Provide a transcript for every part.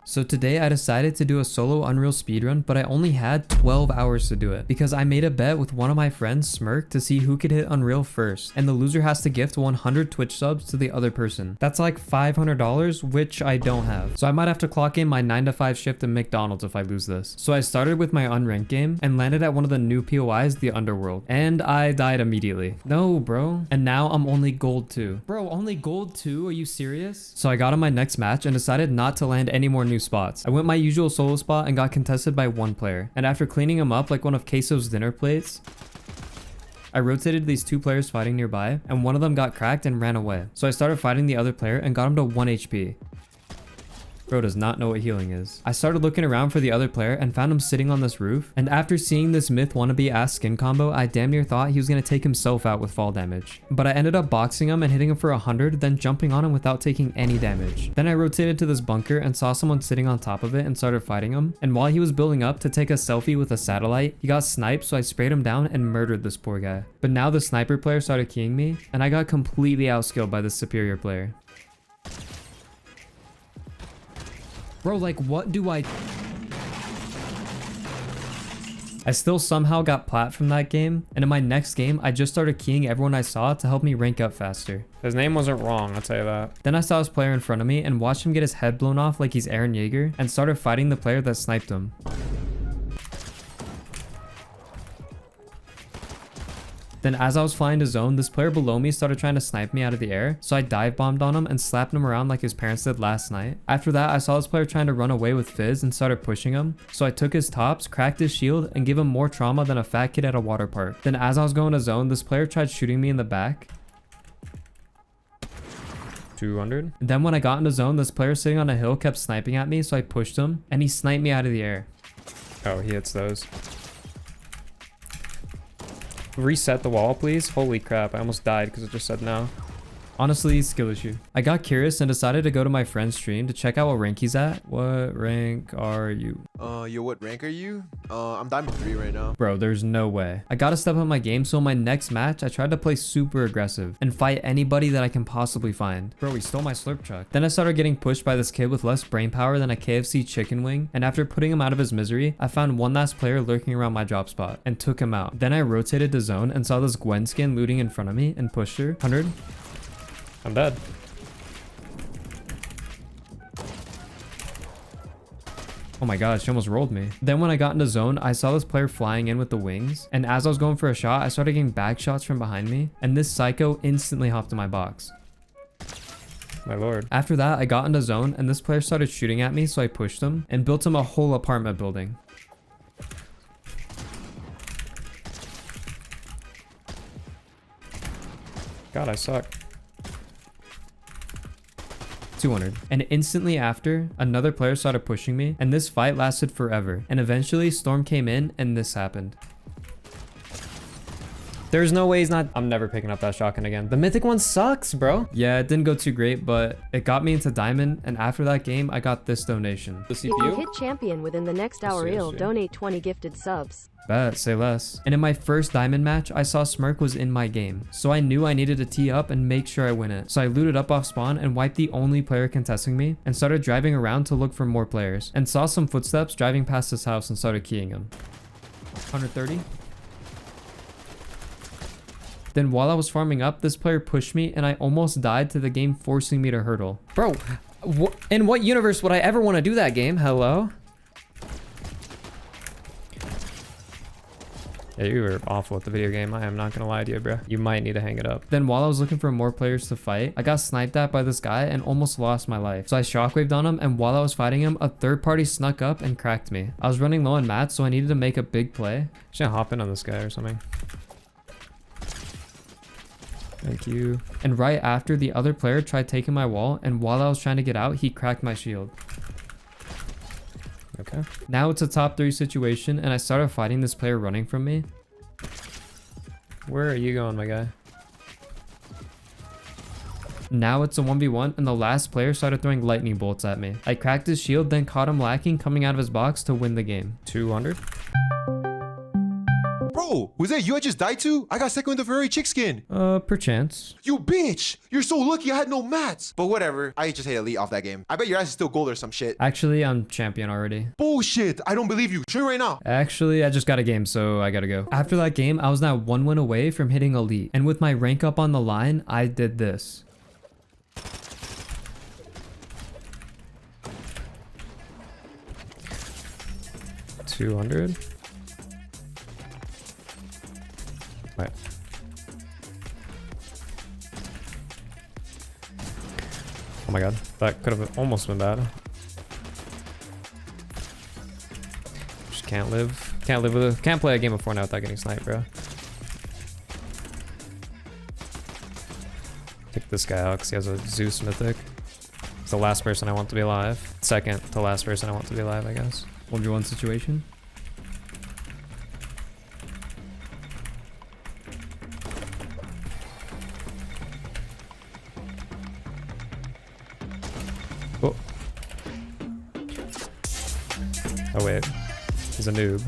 So today I decided to do a solo Unreal speedrun, but I only had 12 hours to do it because I made a bet with one of my friends, Smirk, to see who could hit Unreal first, and the loser has to gift 100 Twitch subs to the other person. That's like $500, which I don't have. So I might have to clock in my 9 to 5 shift in McDonald's if I lose this. So I started with my unranked game and landed at one of the new POIs, the Underworld, and I died immediately. No, bro. And now I'm only gold 2. Bro, only gold 2? Are you serious? So I got on my next match and decided not to land any more new spots. I went my usual solo spot and got contested by one player. And after cleaning him up like one of Queso's dinner plates, I rotated these two players fighting nearby, and one of them got cracked and ran away. So I started fighting the other player and got him to 1 HP. Bro does not know what healing is. I started looking around for the other player and found him sitting on this roof. And after seeing this myth wannabe ass skin combo, I damn near thought he was gonna take himself out with fall damage. But I ended up boxing him and hitting him for 100, then jumping on him without taking any damage. Then I rotated to this bunker and saw someone sitting on top of it and started fighting him. And while he was building up to take a selfie with a satellite, he got sniped, so I sprayed him down and murdered this poor guy. But now the sniper player started keying me, and I got completely outskilled by this superior player. Bro, like, what do I still somehow got plat from that game, and in my next game, I just started keying everyone I saw to help me rank up faster. His name wasn't wrong, I'll tell you that. Then I saw this player in front of me and watched him get his head blown off like he's Aaron Yeager, and started fighting the player that sniped him. Then as I was flying to zone, this player below me started trying to snipe me out of the air, so I dive bombed on him and slapped him around like his parents did last night. After that, I saw this player trying to run away with Fizz and started pushing him, so I took his tops, cracked his shield, and gave him more trauma than a fat kid at a water park. Then as I was going to zone, this player tried shooting me in the back. 200. Then when I got into zone, this player sitting on a hill kept sniping at me, so I pushed him, and he sniped me out of the air. Oh, he hits those. Reset the wall, please. Holy crap, I almost died because it just said no. Honestly, skill issue. I got curious and decided to go to my friend's stream to check out what rank he's at. What rank are you? Yo, what rank are you? I'm Diamond 3 right now. Bro, there's no way. I gotta step up my game, so in my next match, I tried to play super aggressive and fight anybody that I can possibly find. Bro, he stole my slurp truck. Then I started getting pushed by this kid with less brain power than a KFC chicken wing, and after putting him out of his misery, I found one last player lurking around my drop spot and took him out. Then I rotated to zone and saw this Gwen skin looting in front of me and pushed her. 100. I'm dead. Oh my god, she almost rolled me. Then when I got into zone, I saw this player flying in with the wings, and as I was going for a shot, I started getting back shots from behind me, and this psycho instantly hopped in my box. My lord. After that, I got into zone, and this player started shooting at me, so I pushed him and built him a whole apartment building. God, I suck. 200. And instantly after, another player started pushing me, and this fight lasted forever. And eventually, Storm came in, and this happened. There's no way he's not... I'm never picking up that shotgun again. The mythic one sucks, bro. Yeah, it didn't go too great, but it got me into Diamond, and after that game, I got this donation. The If you CPU? hit champion within the next hour, you'll donate 20 gifted subs. Bet, say less. And in my first Diamond match, I saw Smirk was in my game, so I knew I needed to tee up and make sure I win it. So I looted up off spawn and wiped the only player contesting me, and started driving around to look for more players, and saw some footsteps driving past his house and started keying him. 130. Then while I was farming up, this player pushed me and I almost died to the game forcing me to hurdle. Bro, in what universe would I ever want to do that game? Hello? Yeah, you were awful at the video game. I am not gonna lie to you, bro. You might need to hang it up. Then while I was looking for more players to fight, I got sniped at by this guy and almost lost my life. So I shockwaved on him, and while I was fighting him, a third party snuck up and cracked me. I was running low on mats, so I needed to make a big play. Should I hop in on this guy or something? Thank you. And right after, the other player tried taking my wall, and while I was trying to get out, he cracked my shield. Okay. Now it's a top 3 situation, and I started fighting this player running from me. Where are you going, my guy? Now it's a 1v1, and the last player started throwing lightning bolts at me. I cracked his shield, then caught him lacking coming out of his box to win the game. 200. Bro, Bro, was that you I just died to? I got second with the Ferrari chick skin. Perchance. You bitch. You're so lucky I had no mats. But whatever. I just hate Elite off that game. I bet your ass is still gold or some shit. Actually, I'm champion already. Bullshit. I don't believe you. Show me right now. Actually, I just got a game, so I gotta go. After that game, I was now 1 win away from hitting Elite. And with my rank up on the line, I did this. $200. Wait. Oh my god, that could have almost been bad. Just can't live. Can't play a game of Fortnite without getting sniped, bro. Pick this guy out because he has a Zeus mythic. He's the last person I want to be alive. Second to last person I want to be alive, I guess. 1v1 situation. Oh. Oh wait, he's a noob.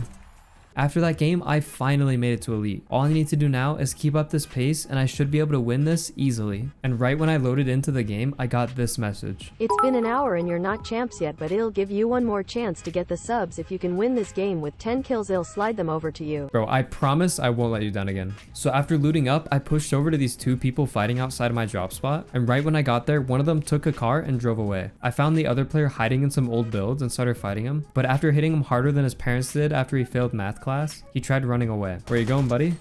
After that game, I finally made it to Elite. All I need to do now is keep up this pace and I should be able to win this easily. And right when I loaded into the game, I got this message. It's been an hour and you're not champs yet, but it'll give you one more chance to get the subs. If you can win this game with 10 kills, it'll slide them over to you. Bro, I promise I won't let you down again. So after looting up, I pushed over to these two people fighting outside of my drop spot. And right when I got there, one of them took a car and drove away. I found the other player hiding in some old builds and started fighting him. But after hitting him harder than his parents did after he failed math class, he tried running away. Where you going, buddy?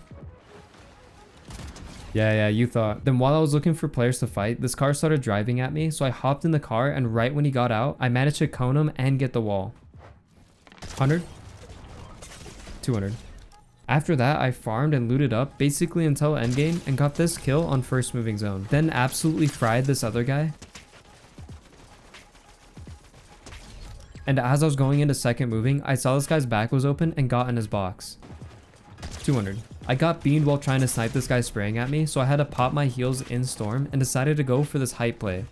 Yeah, you thought. Then while I was looking for players to fight, this car started driving at me, so I hopped in the car, and right when he got out, I managed to cone him and get the wall. 100? 200. After that, I farmed and looted up basically until endgame and got this kill on first moving zone. Then absolutely fried this other guy. And as I was going into second moving, I saw this guy's back was open and got in his box. 200. I got beamed while trying to snipe this guy spraying at me, so I had to pop my heals in storm and decided to go for this hype play.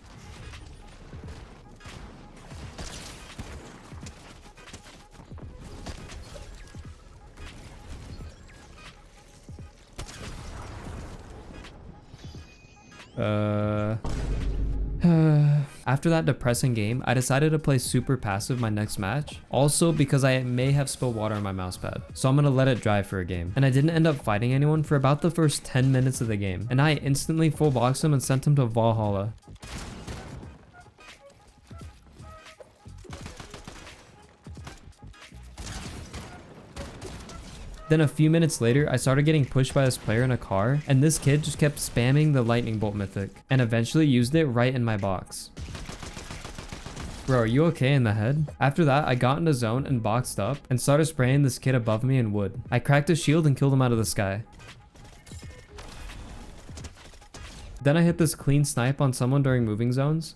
After that depressing game, I decided to play super passive my next match. Also because I may have spilled water on my mousepad. So I'm gonna let it dry for a game. And I didn't end up fighting anyone for about the first 10 minutes of the game. And I instantly full boxed him and sent him to Valhalla. Then a few minutes later, I started getting pushed by this player in a car, and this kid just kept spamming the lightning bolt mythic, and eventually used it right in my box. Bro, are you okay in the head? After that, I got in a zone and boxed up, and started spraying this kid above me in wood. I cracked his shield and killed him out of the sky. Then I hit this clean snipe on someone during moving zones.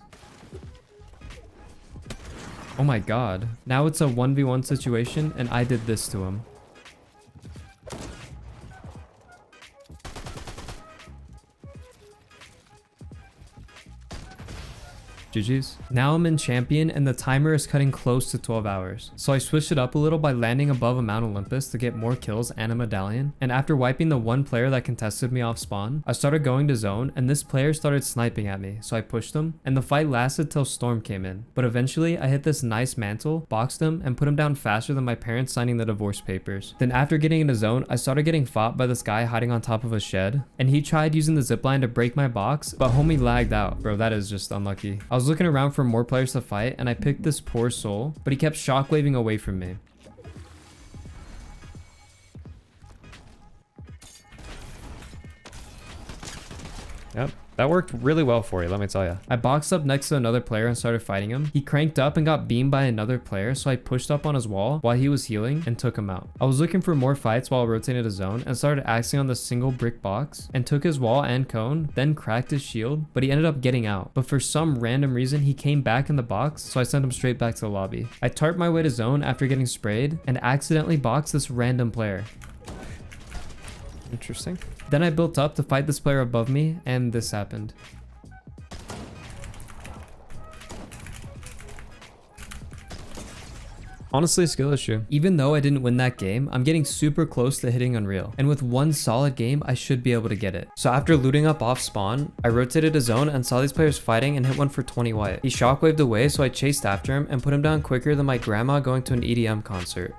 Oh my god. Now it's a 1v1 situation, and I did this to him. GG's. Now I'm in champion and the timer is cutting close to 12 hours. So I switched it up a little by landing above a Mount Olympus to get more kills and a medallion. And after wiping the one player that contested me off spawn, I started going to zone and this player started sniping at me. So I pushed him and the fight lasted till Storm came in. But eventually I hit this nice mantle, boxed him and put him down faster than my parents signing the divorce papers. Then after getting into zone, I started getting fought by this guy hiding on top of a shed. And he tried using the zipline to break my box, but homie lagged out. Bro, that is just unlucky. I was looking around for more players to fight and I picked this poor soul, but he kept shockwaving away from me. Yep. That worked really well for you, let me tell you. I boxed up next to another player and started fighting him. He cranked up and got beamed by another player, so I pushed up on his wall while he was healing and took him out. I was looking for more fights while rotating to zone and started axing on the single brick box and took his wall and cone, then cracked his shield, but he ended up getting out. But for some random reason, he came back in the box, so I sent him straight back to the lobby. I tarped my way to zone after getting sprayed and accidentally boxed this random player. Interesting. Then I built up to fight this player above me, and this happened. Honestly, skill issue. Even though I didn't win that game, I'm getting super close to hitting Unreal. And with one solid game, I should be able to get it. So after looting up off spawn, I rotated a zone and saw these players fighting and hit one for 20 white. He shockwaved away, so I chased after him and put him down quicker than my grandma going to an EDM concert.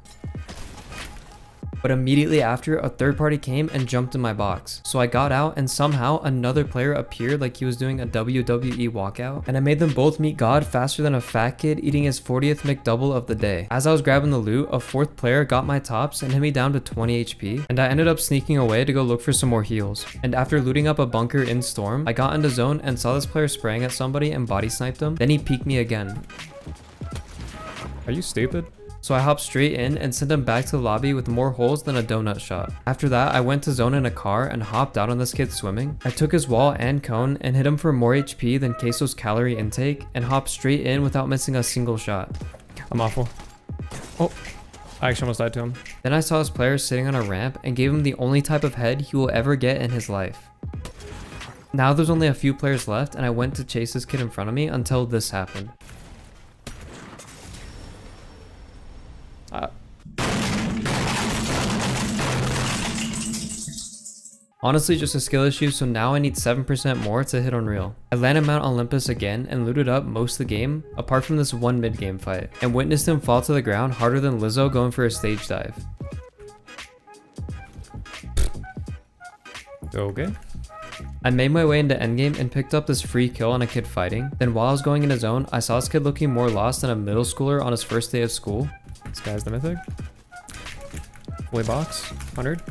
But immediately after, a third party came and jumped in my box. So I got out and somehow another player appeared like he was doing a WWE walkout. And I made them both meet God faster than a fat kid eating his 40th McDouble of the day. As I was grabbing the loot, a fourth player got my tops and hit me down to 20 HP. And I ended up sneaking away to go look for some more heals. And after looting up a bunker in Storm, I got into zone and saw this player spraying at somebody and body sniped him. Then he peeked me again. Are you stupid? So I hopped straight in and sent him back to the lobby with more holes than a donut shot. After that, I went to zone in a car and hopped out on this kid swimming. I took his wall and cone and hit him for more HP than Queso's calorie intake and hopped straight in without missing a single shot. I'm awful. Oh, I actually almost died to him. Then I saw this player sitting on a ramp and gave him the only type of head he will ever get in his life. Now there's only a few players left and I went to chase this kid in front of me until this happened. Honestly, just a skill issue, so now I need 7% more to hit Unreal. I landed Mount Olympus again and looted up most of the game, apart from this one mid-game fight, and witnessed him fall to the ground harder than Lizzo going for a stage dive. Okay. I made my way into endgame and picked up this free kill on a kid fighting. Then while I was going into zone, I saw this kid looking more lost than a middle schooler on his first day of school. This guy's the mythic. Fully box. 100.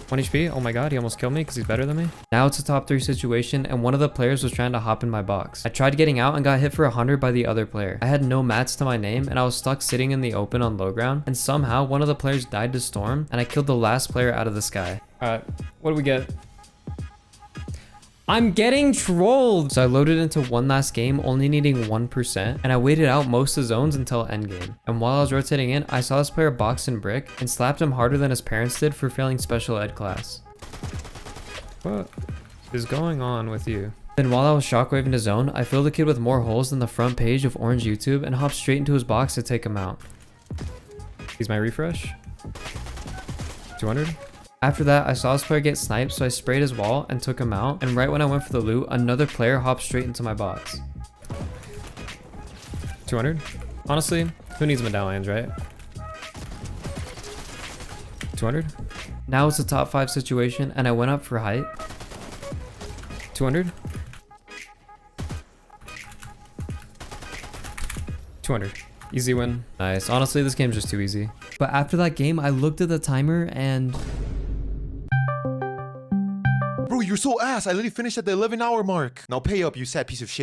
1 HP. Oh my god, he almost killed me because he's better than me. Now it's a top 3 situation and one of the players was trying to hop in my box. I tried getting out and got hit for 100 by the other player. I had no mats to my name and I was stuck sitting in the open on low ground, and somehow one of the players died to Storm and I killed the last player out of the sky. Alright, what do we get? I'm getting trolled! So I loaded into one last game, only needing 1%, and I waited out most of the zones until endgame. And while I was rotating in, I saw this player box in brick and slapped him harder than his parents did for failing special ed class. What is going on with you? Then while I was shockwaving to zone, I filled the kid with more holes than the front page of Orange YouTube and hopped straight into his box to take him out. He's my refresh. 200. After that, I saw this player get sniped, so I sprayed his wall and took him out, and right when I went for the loot, another player hopped straight into my box. 200. Honestly, who needs medallions, right? 200. Now it's a top 5 situation, and I went up for height. 200. 200. Easy win. Nice. Honestly, this game's just too easy. But after that game, I looked at the timer and... Bro, you're so ass. I literally finished at the 11-hour mark. Now pay up, you sad piece of shit.